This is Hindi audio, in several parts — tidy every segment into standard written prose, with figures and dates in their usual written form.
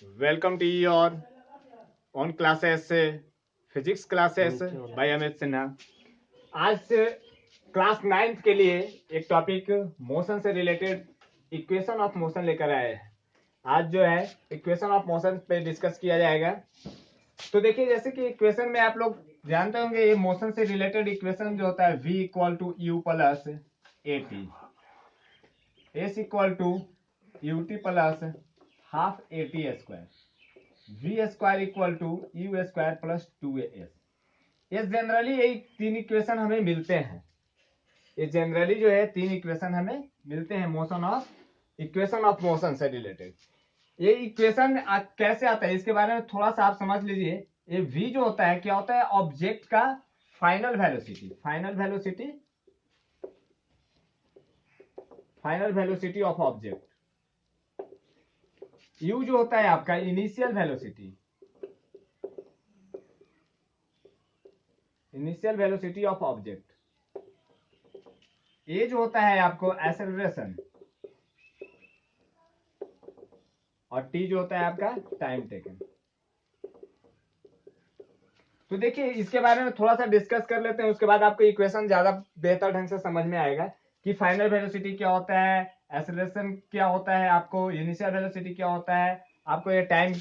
Welcome to your on classes physics classes bye Amit Sinha. आज से क्लास 9th के लिए एक टॉपिक मोशन से रिलेटेड इक्वेशन ऑफ मोशन लेकर आए हैं। आज जो है इक्वेशन ऑफ मोशन पे डिस्कस किया जाएगा। तो देखिए, जैसे कि इक्वेशन में आप लोग जानते होंगे, ये मोशन से रिलेटेड इक्वेशन जो होता है v equal to u plus a t, s equal to u t plus half a t square, v square equal to u square plus 2as। ये जनरली यही तीन इक्वेशन हमें मिलते हैं। ये जनरली जो है तीन इक्वेशन हमें मिलते हैं motion of equation of motion से रिलेटेड। ये इक्वेशन कैसे आता है इसके बारे में थोड़ा सा आप समझ लीजिए। ये v जो होता है क्या होता है, ऑब्जेक्ट का final velocity, final velocity of object. u जो होता है आपका इनिशियल वेलोसिटी ऑफ ऑब्जेक्ट। ए जो होता है आपको एक्सेलरेशन, और टी जो होता है आपका टाइम टेकन। तो देखिए, इसके बारे में थोड़ा सा डिस्कस कर लेते हैं, उसके बाद आपको इक्वेशन ज्यादा बेहतर ढंग से समझ में आएगा कि फाइनल वेलोसिटी क्या होता है, एक्सेलरेशन क्या होता है, आपको इनिशियल वेलोसिटी क्या होता है, आपको ये टाइम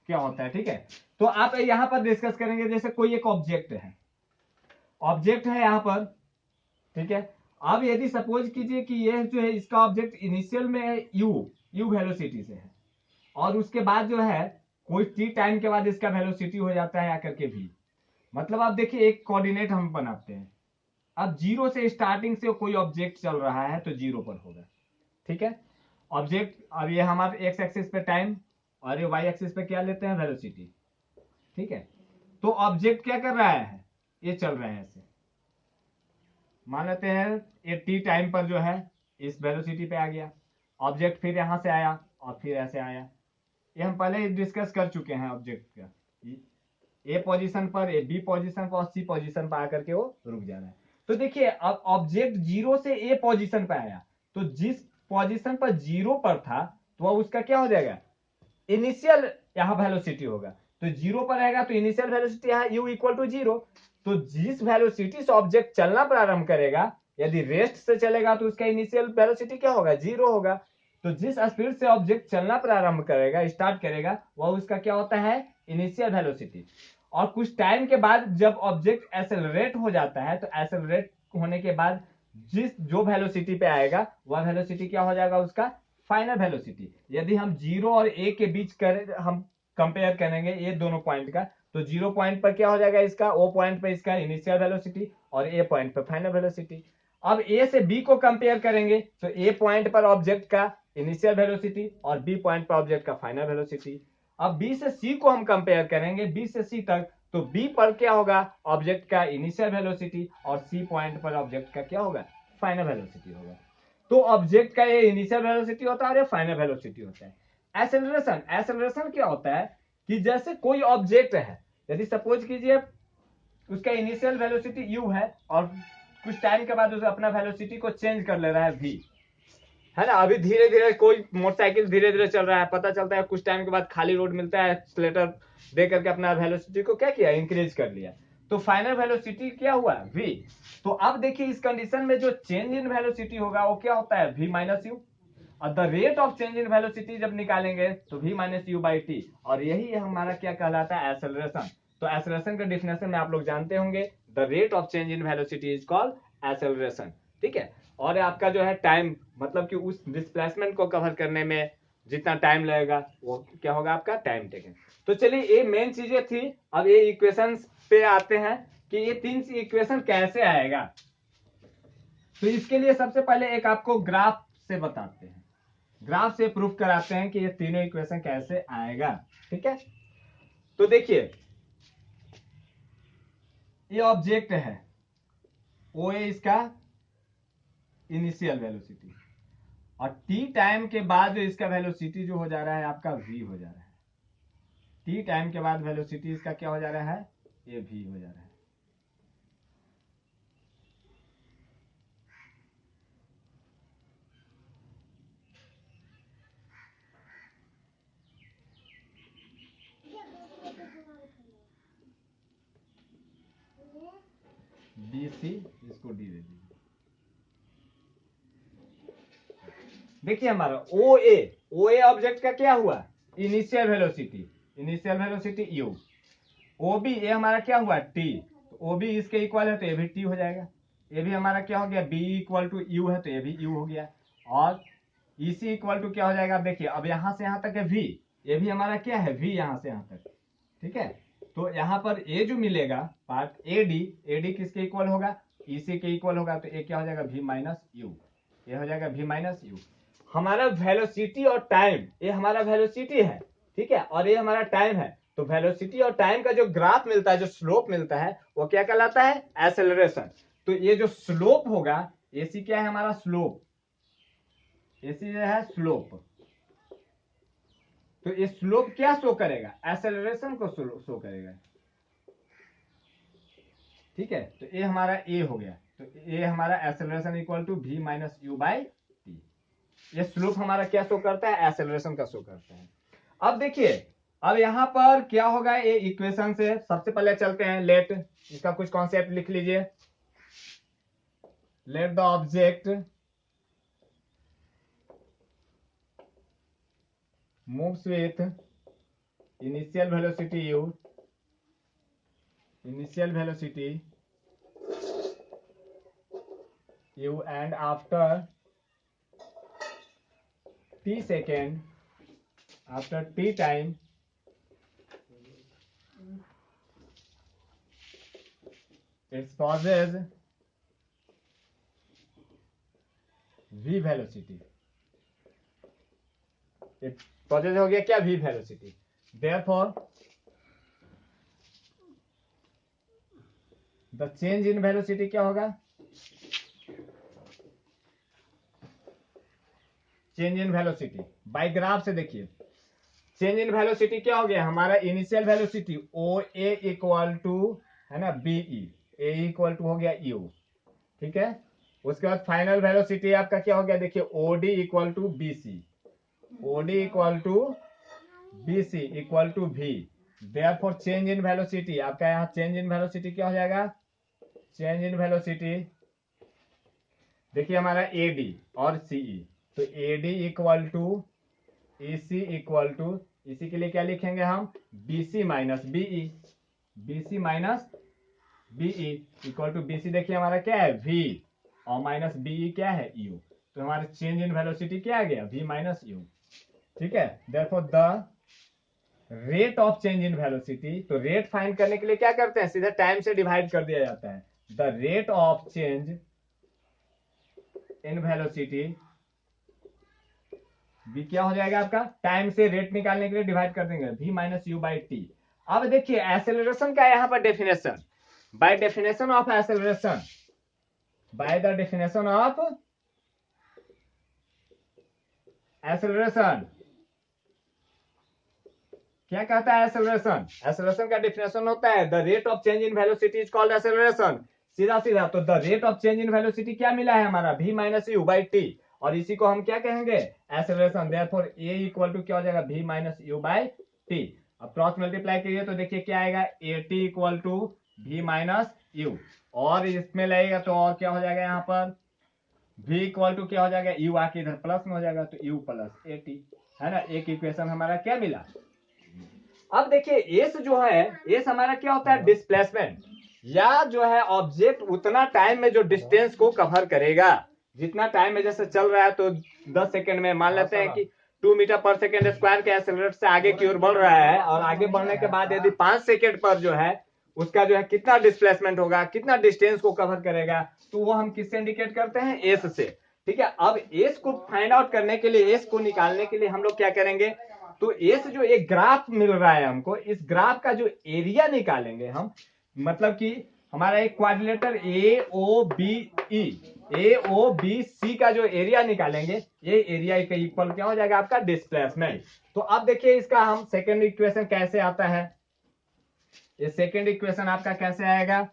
क्या होता है। ठीक है, तो आप यहां पर डिस्कस करेंगे। जैसे कोई एक ऑब्जेक्ट है यहां पर, ठीक है। अब यदि सपोज कीजिए कि ये जो है इसका ऑब्जेक्ट इनिशियल में यू वेलोसिटी से है, और उसके बाद जो है कोई टी टाइम के बाद इसका वेलोसिटी हो जाता है आकर के भी। मतलब आप देखिए, एक कोऑर्डिनेट हम बनाते हैं। अब जीरो से स्टार्टिंग से कोई ऑब्जेक्ट चल रहा है तो जीरो पर होगा। ठीक है, ऑब्जेक्ट, अब ये हमारे एक्स एक्सिस पे टाइम और ये वाई एक्सिस पे क्या लेते हैं, वेलोसिटी। ठीक है, तो ऑब्जेक्ट क्या कर रहा है, ये चल रहे हैं ऐसे। मान लेते हैं ये टी टाइम पर जो है इस वेलोसिटी पे आ गया ऑब्जेक्ट, फिर यहां से आया और फिर ऐसे आया। ये हम पहले ही डिस्कस कर चुके हैं ऑब्जेक्ट का। ए पोजीशन पर, ए बी पोजीशन पर और सी पोजीशन पर आकर के वो रुक जा रहा है। तो देखिए, अब ऑब्जेक्ट जीरो से ए पोजीशन पर आया, तो जिस पोजीशन पर जीरो पर था तो वह उसका क्या हो जाएगा, इनिशियल यहाँ वेलोसिटी होगा। तो जीरो पर रहेगा तो इनिशियल वेलोसिटी यहाँ u इक्वल टू जीरो। तो जिस वेलोसिटी से ऑब्जेक्ट चलना प्रारंभ करेगा, यदि रेस्ट से चलेगा तो उसका इनिशियल वेलोसिटी क्या होगा, जीरो होगा। तो जिस स्पीड से ऑब्जेक्ट चलना प्रारंभ करेगा, स्टार्ट करेगा, वह उसका क्या होता है, इनिशियल वेलोसिटी। और कुछ टाइम के बाद जब ऑब्जेक्ट एक्सेलरेट हो जाता है, तो एक्सेलरेट होने के बाद जिस जो वेलोसिटी पे आएगा वह वेलोसिटी क्या हो जाएगा, उसका फाइनल वेलोसिटी। यदि हम जीरो और ए के बीच कर हम कंपेयर करेंगे ये दोनों पॉइंट का, तो जीरो पॉइंट पर क्या हो जाएगा, इसका ओ पॉइंट पर इसका इनिशियल वेलोसिटी और ए पॉइंट पर फाइनल वेलोसिटी। अब ए से बी को कंपेयर करेंगे तो ए पॉइंट पर ऑब्जेक्ट का इनिशियल वेलोसिटी और बी पॉइंट पर ऑब्जेक्ट का फाइनल वेलोसिटी। अब बी से सी को हम कंपेयर करेंगे, बी से सी तक, तो बी पर क्या होगा, ऑब्जेक्ट का इनिशियल वेलोसिटी, और सी पॉइंट पर ऑब्जेक्ट का क्या होगा, फाइनल वेलोसिटी होगा। तो ऑब्जेक्ट का ये इनिशियल वेलोसिटी होता है और ये फाइनल वेलोसिटी होता है। एक्सेलरेशन क्या होता है कि जैसे कोई ऑब्जेक्ट है, यदि सपोज कीजिए उसका इनिशियल वेलोसिटी u है और कुछ टाइम के बाद उसे अपना वेलोसिटी को चेंज कर ले रहा है v, है ना। अभी धीरे धीरे कोई मोटरसाइकिल धीरे धीरे चल रहा है, पता चलता है कुछ टाइम के बाद खाली रोड मिलता है, एक्सीलरेटर दे करके अपना वेलोसिटी को क्या किया, इंक्रीज कर लिया। तो फाइनल वेलोसिटी क्या हुआ, v। तो अब देखिए, इस कंडीशन में जो चेंज इन वेलोसिटी होगा वो क्या होता है, v माइनस यू। और the rate of change in velocity जब निकालेंगे तो v minus u by T, और यही हमारा क्या कहलाता है, एक्सेलरेशन। तो एक्सेलरेशन का डिफिनेशन में आप लोग जानते होंगे, the rate of change in velocity is called acceleration. ठीक है, और आपका जो है टाइम, मतलब कि उस डिस्प्लेसमेंट को कवर करने में जितना टाइम लगेगा वो क्या होगा, आपका टाइम टेकन। तो चलिए, ये मेन चीजें थी। अब ये इक्वेशन पे आते हैं कि ये तीन इक्वेशन कैसे आएगा। तो इसके लिए सबसे पहले एक आपको ग्राफ से बताते हैं, ग्राफ से प्रूफ कराते हैं कि ये तीनों इक्वेशन कैसे आएगा। ठीक है, तो देखिए, ये ऑब्जेक्ट है, ओ ए इसका इनिशियल वेलोसिटी, और टी टाइम के बाद जो इसका वेलोसिटी जो हो जा रहा है आपका v हो जा रहा है। टी टाइम के बाद वेलोसिटी इसका क्या हो जा रहा है, ये v हो जा रहा है। बी सी, इसको डी दे दीजिए। देखिए हमारा ओ ए ऑब्जेक्ट का क्या हुआ, initial velocity u. O B A हमारा क्या हुआ टी, तो ओ बी इसके इक्वल है तो ये भी टी हो जाएगा। ये भी हमारा क्या हो गया, बी इक्वल टू यू है तो ये भी यू हो गया। और ई सी इक्वल टू क्या हो जाएगा, अब देखिए अब यहां से यहां तक है वी, ये भी हमारा क्या है वी यहां से यहां तक, ठीक है। तो यहाँ पर ए जो मिलेगा पार्ट ए डी किसके इक्वल होगा, ई सी के इक्वल होगा, तो ए क्या हो जाएगा वी माइनस यू, ये हो जाएगा वी माइनस यू। हमारा वेलोसिटी और टाइम, ये हमारा वेलोसिटी है, ठीक है, और ये हमारा टाइम है। तो वेलोसिटी और टाइम का जो ग्राफ मिलता है, जो स्लोप मिलता है, वो क्या कहलाता है, एक्सेलरेशन। तो ये जो स्लोप होगा, एसी क्या है हमारा स्लोप, एसी जो है स्लोप, तो ये स्लोप क्या शो करेगा, एक्सेलरेशन को शो करेगा, ठीक है। तो ये हमारा ए हो गया, तो ये हमारा acceleration equal to v minus u by t. ये स्लोप हमारा क्या शो करता है, एक्सेलरेशन का शो करता है। अब देखिए अब यहां पर क्या होगा, ये इक्वेशन से सबसे पहले चलते हैं, लेट इसका कुछ कॉन्सेप्ट लिख लीजिए। Let the object moves with initial velocity u and after t second, after t time, it causes v velocity, it causes हो गया क्या, v velocity। therefore the change in velocity क्या होगा, change in velocity by graph से देखिए, चेंज इन वेलोसिटी क्या हो गया, हमारा initial velocity O A equal to है ना बीई, ए इक्वल टू हो गया यू, ठीक है। उसके बाद फाइनल वेलोसिटी आपका क्या हो गया, देखिए OD equal to BC, OD equal to BC equal to v. Therefore change in velocity आपका यहाँ चेंज इन वेलोसिटी क्या हो जाएगा, चेंज इन वेलोसिटी देखिए हमारा एडी और सीई, तो AD equal to AC equal to, इसी के लिए क्या लिखेंगे हम, BC minus BE, BC minus BE equal to BC देखिए हमारा क्या है वी, और माइनस बीई क्या है यू। तो हमारा चेंज इन वेलोसिटी क्या आ गया, वी माइनस यू, ठीक है। Therefore the rate of change in velocity, तो रेट फाइंड करने के लिए क्या करते हैं, सीधा टाइम से डिवाइड कर दिया जाता है। The rate of change in velocity v क्या हो जाएगा आपका, टाइम से रेट निकालने के लिए डिवाइड कर देंगे v minus u by t. अब देखिए एक्सेलरेशन का यहाँ पर definition, by definition of acceleration, by the definition of acceleration क्या कहता है एक्सेलरेशन, एक्सेलरेशन का डेफिनेशन होता है the rate of change in velocity is called acceleration, सीधा सीधा। तो the rate of change in velocity क्या मिला है हमारा, v minus u by T, और इसी को हम क्या कहेंगे, acceleration. Therefore a equal to क्या हो जाएगा, v minus u by t. अब क्रॉस मल्टीप्लाई करिए तो देखिए क्या आएगा, a t equal to v minus u, और इसमें लगेगा तो और क्या हो जाएगा यहाँ पर, v इक्वल टू क्या हो जाएगा, u आके इधर प्लस में हो जाएगा, तो u प्लस ए टी, है ना। एक इक्वेशन हमारा क्या मिला। अब देखिए एस जो है, एस हमारा क्या होता है, डिस्प्लेसमेंट, या जो है ऑब्जेक्ट उतना टाइम में जो डिस्टेंस को कवर करेगा, जितना टाइम में जैसे चल रहा है, तो 10 सेकंड में मान लेते हैं कि 2 मीटर पर सेकंड स्क्वायर के एक्सेलरेट से आगे की ओर बढ़ रहा है, और आगे बढ़ने के बाद यदि 5 सेकंड पर जो है उसका जो है कितना डिस्प्लेसमेंट होगा, कितना डिस्टेंस को कवर करेगा, तो वो हम किससे इंडिकेट करते हैं, एस से, ठीक है। अब एस को फाइंड आउट करने के लिए, एस को निकालने के लिए हम लोग क्या करेंगे, तो एस जो एक ग्राफ मिल रहा है हमको, इस ग्राफ का जो एरिया निकालेंगे हम, मतलब कि हमारा एक क्वाड्रिलेटर ए ओ बी सी का जो एरिया निकालेंगे, ये एरिया का इक्वल क्या हो जाएगा आपका, डिस्प्लेसमेंट। तो अब देखिए इसका हम सेकेंड इक्वेशन कैसे आता है, ये सेकेंड इक्वेशन आपका कैसे आएगा,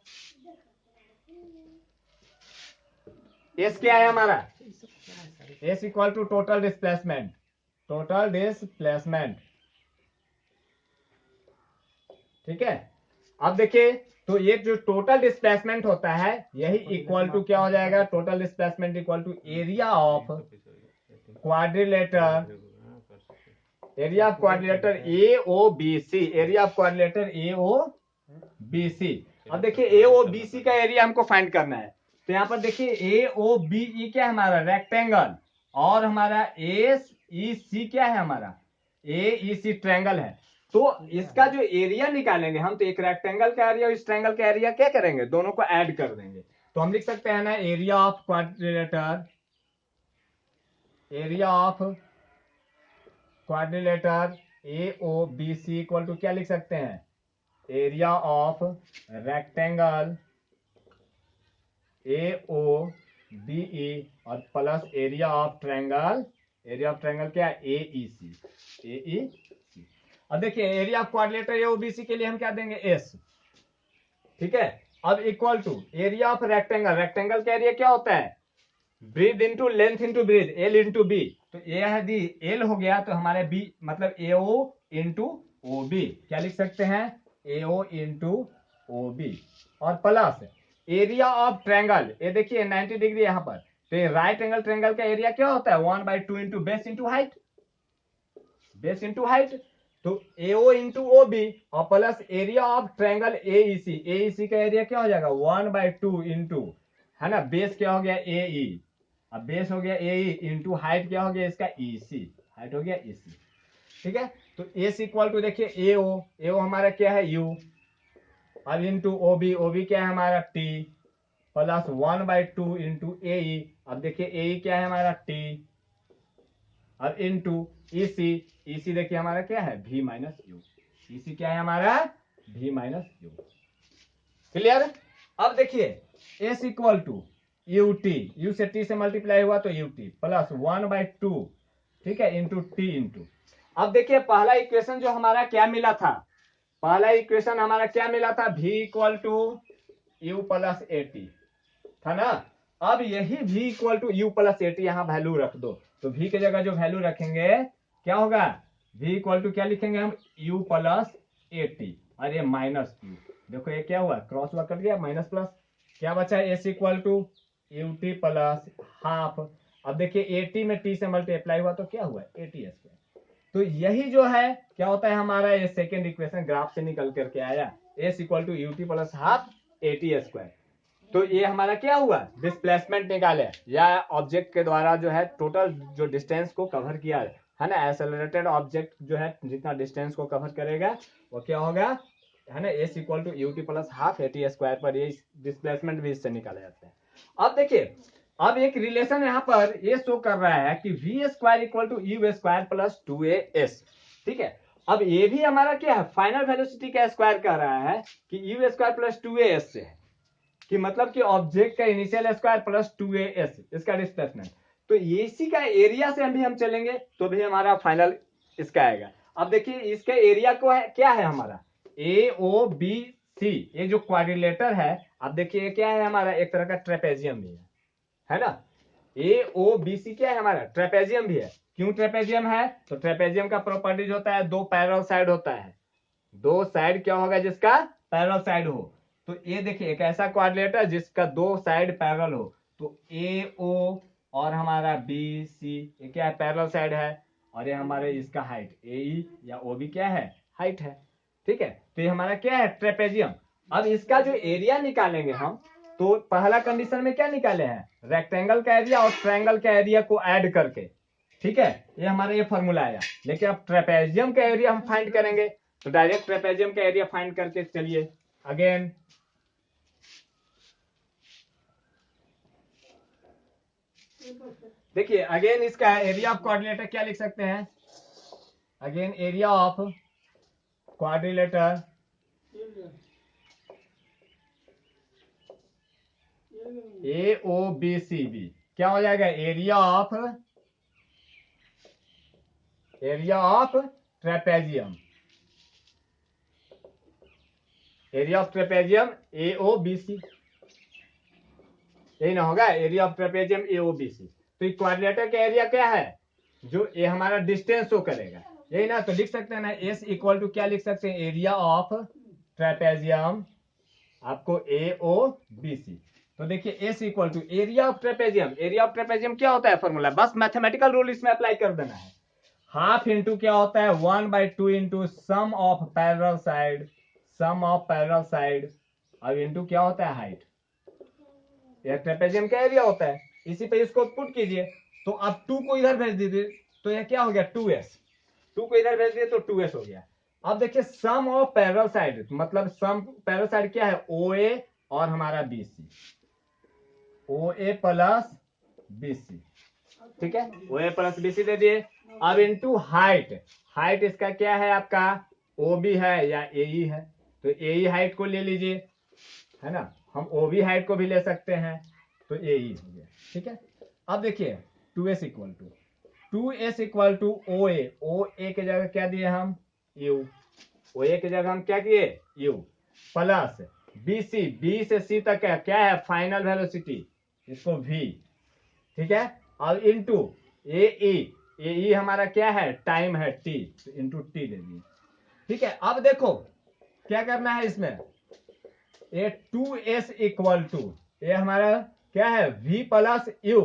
एस क्या है हमारा, S equal to total displacement, ठीक है। अब देखिए, तो ये जो टोटल डिस्प्लेसमेंट होता है यही इक्वल टू क्या हो जाएगा, total displacement equal to area of quadrilateral, area of quadrilateral A O B C, area of quadrilateral A O B C. अब देखिए ए ओ बी सी का एरिया हमको फाइंड करना है, तो यहाँ पर देखिए ए ओ बी ई क्या है हमारा रेक्टेंगल, और हमारा एस ई सी क्या है हमारा ए ई सी ट्रायंगल है। तो इसका जो एरिया निकालेंगे हम, तो एक रेक्टेंगल का एरिया और इस ट्रायंगल का एरिया क्या करेंगे, दोनों को ऐड कर देंगे। तो हम लिख सकते हैं ना area of quadrilateral, area of quadrilateral A O B C equal to क्या लिख सकते हैं, area of rectangle A O B E और plus area of triangle, area of triangle क्या है ए ई सी, ए ई सी। अब देखिए area of quadrilateral A O B C के लिए हम क्या देंगे एस, ठीक है। अब equal to area of rectangle, rectangle का एरिया क्या होता है breadth into length into breadth, L into B. तो ए यदि एल हो गया तो हमारे बी मतलब ए ओ इंटू ओ बी, क्या लिख सकते हैं ए ओ इंटू ओ बी, और प्लस एरिया ऑफ ट्रायंगल, ये देखिए 90 डिग्री यहाँ पर, तो ये राइट एंगल ट्रायंगल का एरिया क्या होता है 1/2 into base into height, base into height. तो AO इंटू ओ बी और plus area of triangle AEC, AEC का एरिया क्या हो जाएगा 1/2 इंटू, है ना, बेस क्या हो गया AE, अब बेस हो गया AE इंटू हाइट क्या हो गया इसका EC, हाइट हो गया EC, ठीक है। तो एस इक्वल टू देखिए AO, AO हमारा क्या है U, अब इंटू OB, OB क्या है हमारा T, प्लस 1/2 इंटू AE, अब देखिए AE क्या है हमारा T, अब इंटू EC, EC देखिए हमारा क्या है V माइनस यू, EC क्या है हमारा V माइनस यू, क्लियर। अब देखिए S equal to u t, u से टी से मल्टीप्लाई हुआ तो यू टी प्लस 1/2, ठीक है, इंटू टी इंटू। अब देखिए पहला इक्वेशन जो हमारा क्या मिला था, पहला इक्वेशन हमारा क्या मिला था V equal to u plus a t था ना। अब यही V equal to u plus a t यहाँ वैल्यू रख दो, तो V की जगह जो वैल्यू रखेंगे क्या होगा V इक्वल टू क्या लिखेंगे हम यू प्लस ए टी, और ये माइनस यू, देखो ये क्या हुआ क्रॉस हुआ कट गया माइनस प्लस, क्या बचा है S equal to u t plus half. अब देखिए ए टी में टी से मल्टीप्लाई हुआ तो क्या हुआ ए टी स्क्वायर। तो यही जो है क्या होता है हमारा ये सेकेंड इक्वेशन ग्राफ से निकल करके आया S equal to u t plus half a t square. तो ये हमारा क्या हुआ डिस्प्लेसमेंट निकाले, या ऑब्जेक्ट के द्वारा जो है टोटल जो डिस्टेंस को कवर किया है ना, एक्सेलरेटेड ऑब्जेक्ट जो है जितना डिस्टेंस को कवर करेगा वो क्या होगा, है ना, S equal to u t plus half a t square पर ये डिस्प्लेसमेंट भी इससे निकाले जाते हैं। अब देखिए अब एक रिलेशन यहाँ पर ये शो कर रहा है कि v square equal to u square plus 2as, ठीक है। अब ये भी हमारा क्या है फाइनल वेलोसिटी का स्क्वायर कर रहा है कि यू स्क्वायर प्लस 2as से है, कि मतलब कि ऑब्जेक्ट का इनिशियल स्क्वायर प्लस 2as इसका डिस्प्लेसमेंट। तो इसी का एरिया से हम चलेंगे तो भी हमारा फाइनल इसका आएगा। अब देखिए इसके एरिया को है क्या है हमारा AOBC, ये जो क्वाड्रिलेटर है, अब देखिए ये क्या है हमारा एक तरह का ट्रेपेजियम भी है ना। AOBC क्या है हमारा ट्रेपेजियम भी है। क्यों ट्रेपेजियम है, तो ट्रेपेजियम का प्रॉपर्टीज होता है दो पैरेलल साइड होता है, दो साइड क्या होगा जिसका पैरेलल साइड हो। तो ये देखिए एक ऐसा क्वाड्रिलेटर जिसका दो साइड पैरेलल हो, तो AO और हमारा BC ये क्या है पैरेलल साइड है, और ये हमारे इसका हाइट AE या OB क्या है हाइट है, ठीक है। तो ये हमारा क्या है ट्रेपेजियम। अब इसका जो एरिया निकालेंगे हम, तो पहला कंडीशन में क्या निकाले हैं रेक्टेंगल का एरिया और ट्रायंगल का एरिया को ऐड करके, ठीक है, ये हमारा ये फॉर्मूला आया। लेकिन अब ट्रेपेजियम का एरिया हम फाइंड करेंगे, तो डायरेक्ट ट्रेपेजियम का एरिया फाइंड करके चलिए अगेन। देखिए अगेन इसका एरिया ऑफ क्वाड्रिलेटर क्या लिख सकते हैं, again area of quadrilateral AOBCB क्या हो जाएगा area of trapezium, area of trapezium AOBC, यही ना होगा एरिया ऑफ ट्रेपेजियम AOBC। तो क्वाड्रिलेटर का एरिया क्या है जो ये हमारा डिस्टेंस शो करेगा, यही ना। तो लिख सकते हैं ना एस इक्वल टू क्या लिख सकते हैं एरिया ऑफ ट्रेपेजियम आपको AOBC। तो देखिए एस equal to area of trapezium. Area of trapezium क्या होता है फॉर्मूला, बस मैथमेटिकल रूल इसमें अप्लाई कर देना है। हाफ इंटू क्या होता है 1/2 into sum of parallel side, sum of parallel side, अब इंटू क्या होता है हाइट। यह ट्रेपेजियम का एरिया होता है, इसी पे इसको पुट कीजिए। तो अब 2 को इधर भेज दीजिए तो यह क्या हो गया 2s, 2 को इधर भेज दिए तो 2s हो गया। अब देखिए सम ऑफ पैरेलल साइड, मतलब सम पैरेलल साइड क्या है OA और हमारा BC, OA प्लस BC, ठीक है OA प्लस BC दे दिए। अब इंटू हाइट, हाइट इसका क्या है आपका OB है या AE है, तो AE हाइट को ले लीजिए, है ना, हम OB हाइट को भी ले सकते हैं, तो AE हो गया, ठीक है। अब देखिए 2s equal to OA, OA की जगह क्या दिए हम U, OA की जगह हम क्या किए U, प्लस BC, B से C तक क्या है फाइनल वेलोसिटी, इसको V, ठीक है। अब इंटू AE, AE हमारा क्या है टाइम है T, तो इंटू T दे दिए, ठीक है। अब देखो क्या करना है इसमें, ये 2s इक्वल टू ये हमारा क्या है V plus U,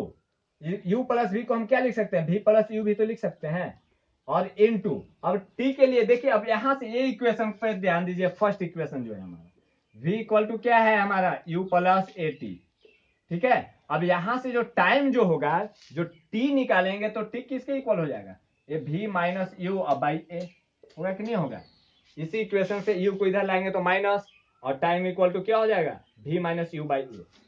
U plus V को हम क्या लिख सकते हैं V प्लस U भी तो लिख सकते हैं, और इनटू अब T के लिए देखिए, अब यहां से ये इक्वेशन पे ध्यान दीजिए, फर्स्ट इक्वेशन जो है हमारा V इक्वल टू क्या है हमारा U प्लस AT, ठीक है। अब यहां से जो टाइम जो होगा, जो T निकालेंगे तो T किसके इक्वल हो जाएगा, ये V minus U by A होगा कि नहीं होगा। इसी इक्वेशन से U को इधर लाएंगे तो माइनस, और टाइम इक्वल टू क्या हो जाएगा V minus U by A।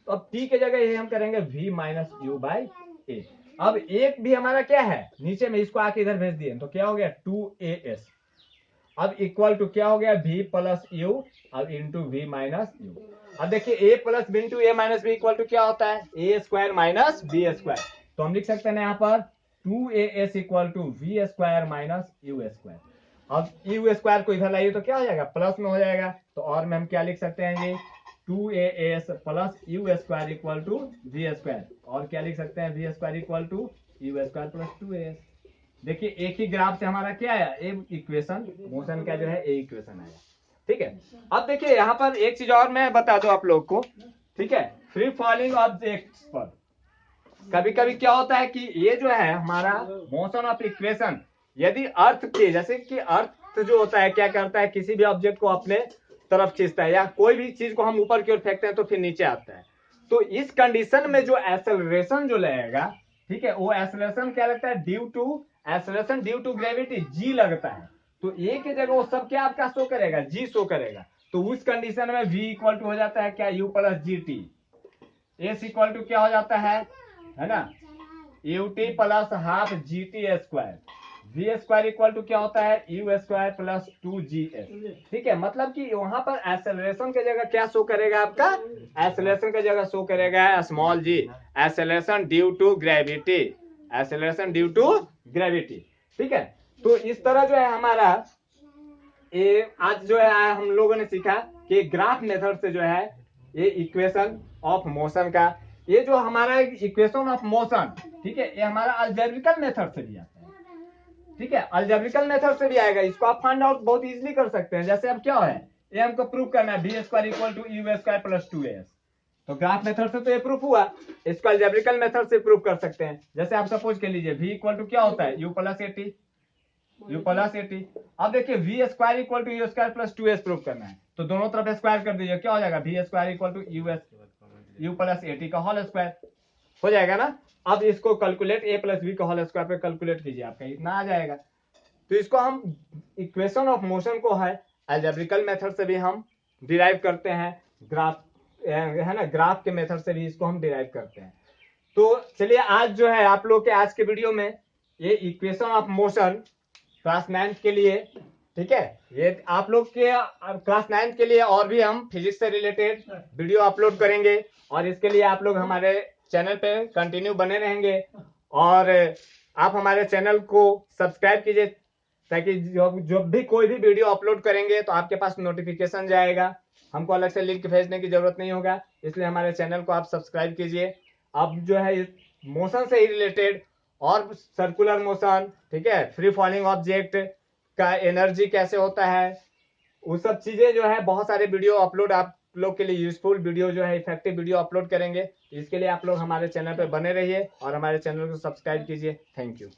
तो अब T के जगह ये हम करेंगे V minus U by A। अब एक भी हमारा क्या है नीचे में, इसको आके इधर भेज दिए तो क्या हो गया 2AS। अब इक्वल टू क्या हो गया V प्लस U, अब इंटू V माइनस U। अब देखिए A plus B into A minus B equal to क्या होता है A square minus B square, तो हम लिख सकते हैं यहाँ पर 2AS equal to V square minus U square. अब U स्क्वायर को इधर लाइए तो क्या हो जाएगा प्लस में हो जाएगा, तो और में हम क्या लिख सकते हैं जी 2AS plus U square equal to V square, और क्या लिख सकते हैं V square equal to U square plus 2AS। देखिए एक ही ग्राफ से हमारा क्या आया ए इक्वेशन, मोशन का जो है ए इक्वेशन आया, ठीक है। अब देखिए यहाँ पर एक चीज और मैं बता दूं आप लोग को, ठीक है। फ्री फॉलिंग ऑब्जेक्ट्स पर कभी कभी क्या होता है कि ये जो है हमारा मोशन ऑफ इक्वेशन, यदि अर्थ के जैसे कि अर्थ जो होता है क्या करता है किसी भी ऑब्जेक्ट को अपने तरफ खींचता है, या कोई भी चीज को हम ऊपर की ओर फेंकते हैं तो फिर नीचे आता है, तो इस कंडीशन में जो एक्सेलरेशन जो लगेगा, ठीक है, वो एक्सेलरेशन क्या लगता है acceleration due to gravity G लगता है, तो ए की जगह वो सब क्या आपका शो करेगा G शो करेगा, तो उस कंडीशन में V इक्वल टू हो जाता है क्या U plus GT, S equal to क्या हो जाता है ना UT plus half GT square, V square equal to क्या होता है U स्क्वायर प्लस 2GS, ठीक है। मतलब कि वहां पर एक्सेलरेशन की जगह क्या शो करेगा आपका, एक्सेलरेशन की जगह शो करेगा small g, acceleration due to gravity, acceleration due to gravity, ठीक है। तो इस तरह जो है हमारा ये आज जो है हम लोगों ने सीखा कि ग्राफ मेथड से जो है ये इक्वेशन ऑफ मोशन का, ये जो हमारा इक्वेशन ऑफ मोशन, ठीक है, ये हमारा अलजेब्रिकल मेथड से भी आता है, ठीक है, अलजेब्रिकल मेथड से भी आएगा, इसको आप फाइंड आउट बहुत इजीली कर सकते हैं। जैसे अब क्या है ये हमको प्रूव करना है V square equal to U square plus 2AS, तो ग्राफ मेथड से तो ये प्रूफ हुआ, इसको अलजेब्रिकल मेथड से प्रूव कर सकते हैं। जैसे आप सपोज कर लीजिए V इक्वल टू क्या होता है U plus AT, U plus AT। अब देखिए V square equal to U square plus 2AS prove करना है, तो दोनों तरफ स्क्वायर कर दीजिए, क्या हो जाएगा V square equal to U plus AT का होल स्क्वायर हो जाएगा ना। अब इसको कैलकुलेट A प्लस B का होल स्क्वायर पे कैलकुलेट कीजिए, आपका इतना आ जाएगा। तो इसको हम इक्वेशन ऑफ मोशन को है अलजेब्रिकल मेथड से भी हम डिराइव करते हैं, ग्राफ है ना, ग्राफ के मेथड से भी इसको हम डिराइव करते हैं। तो चलिए आज जो है आप लोग के आज के वीडियो में ये इक्वेशन ऑफ मोशन क्लास 9 के लिए, ठीक है, ये आप लोग के क्लास 9 के लिए और भी हम फिजिक्स से रिलेटेड वीडियो अपलोड करेंगे, और इसके लिए आप लोग हमारे चैनल पे कंटिन्यू बने रहेंगे, और आप हमारे चैनल को सब्सक्राइब कीजिए, ताकि जब भी कोई भी वीडियो अपलोड करेंगे तो आपके पास नोटिफिकेशन जाएगा, हमको अलग से लिंक भेजने की जरूरत नहीं होगा, इसलिए हमारे चैनल को आप सब्सक्राइब कीजिए। अब जो है मोशन से ही रिलेटेड और सर्कुलर मोशन, ठीक है, फ्री फॉलिंग ऑब्जेक्ट का एनर्जी कैसे होता है, वो सब चीजें जो है बहुत सारे वीडियो अपलोड आप लोग के लिए यूजफुल वीडियो जो है इफेक्टिव वीडियो अपलोड करेंगे। इसके लिए आप लोग हमारे चैनल पे बने रहिए और हमारे चैनल को सब्सक्राइब कीजिए। Thank you.